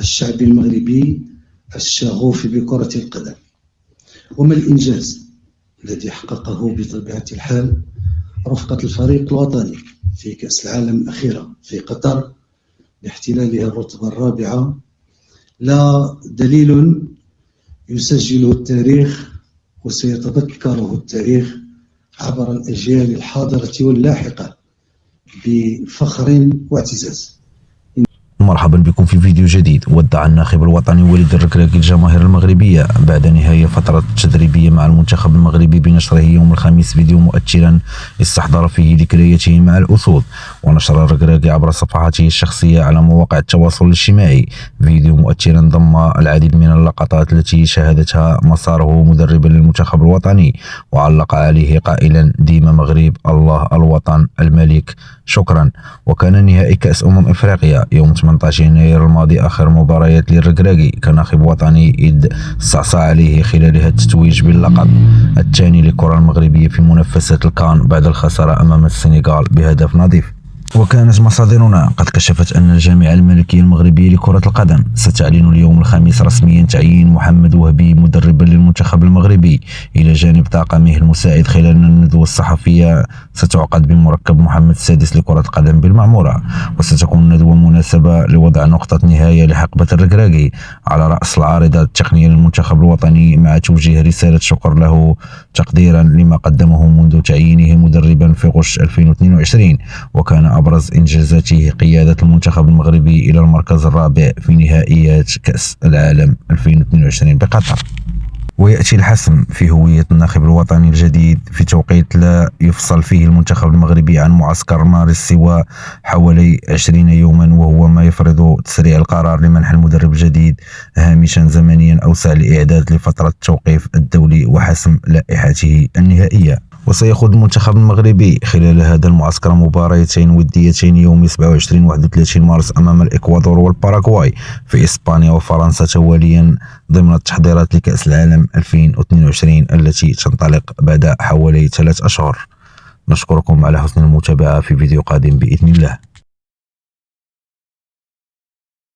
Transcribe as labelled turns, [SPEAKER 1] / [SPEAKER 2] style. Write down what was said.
[SPEAKER 1] الشعب المغربي الشغوف بكرة القدم. وما الإنجاز الذي حققه بطبيعة الحال رفقة الفريق الوطني في كأس العالم الأخيرة في قطر باحتلالها الرتبة الرابعة؟ لا دليل يسجله التاريخ وسيتذكره التاريخ عبر الأجيال الحاضرة واللاحقة بفخر واعتزاز.
[SPEAKER 2] مرحبا بكم في فيديو جديد. ودع الناخب الوطني وليد الركراكي الجماهير المغربية بعد نهاية فترة تدريبية مع المنتخب المغربي بنشره يوم الخميس فيديو مؤثرا استحضر فيه ذكرياته مع الأسود. ونشر الركراكي عبر صفحاته الشخصية على مواقع التواصل الاجتماعي فيديو مؤثرا ضم العديد من اللقطات التي شاهدتها مساره مدربا للمنتخب الوطني، وعلق عليه قائلا: ديما مغرب، الله، الوطن، الملك، شكرا. وكان نهائي كأس أفريقيا يوم 18 يناير الماضي آخر مباريات للركراكي كناخب وطني، إذ استعصى عليه خلالها التتويج باللقب الثاني للكرة المغربية في منافسات الكان بعد الخسارة أمام السنغال بهدف نظيف. وكانت مصادرنا قد كشفت أن الجامعة الملكية المغربية لكرة القدم ستعلن اليوم الخميس رسميا تعيين محمد وهبي مدربا للمنتخب المغربي إلى جانب طاقمه المساعد، خلال الندوة الصحفية ستعقد بمركب محمد السادس لكرة القدم بالمعمورة. وستكون الندوة مناسبة لوضع نقطة نهاية لحقبة الركراكي على رأس العارضة التقنية للمنتخب الوطني، مع توجيه رسالة شكر له تقديرا لما قدمه منذ تعيينه مدربا في غش 2022. وكان أبرز إنجازاته قيادة المنتخب المغربي إلى المركز الرابع في نهائيات كأس العالم 2022 بقطر. ويأتي الحسم في هوية الناخب الوطني الجديد في توقيت لا يفصل فيه المنتخب المغربي عن معسكر مارس سوى حوالي 20 يوما، وهو ما يفرض تسريع القرار لمنح المدرب الجديد هامشا زمنيا أوسع لإعداد لفترة التوقيف الدولي وحسم لائحته النهائية. وسيخوض المنتخب المغربي خلال هذا المعسكر مباراتين وديتين يوم 27 و 31 مارس أمام الإكوادور والباراغواي في إسبانيا وفرنسا تواليا ضمن التحضيرات لكأس العالم 2022 التي تنطلق بعد حوالي 3 أشهر. نشكركم على حسن المتابعة، في فيديو قادم بإذن الله.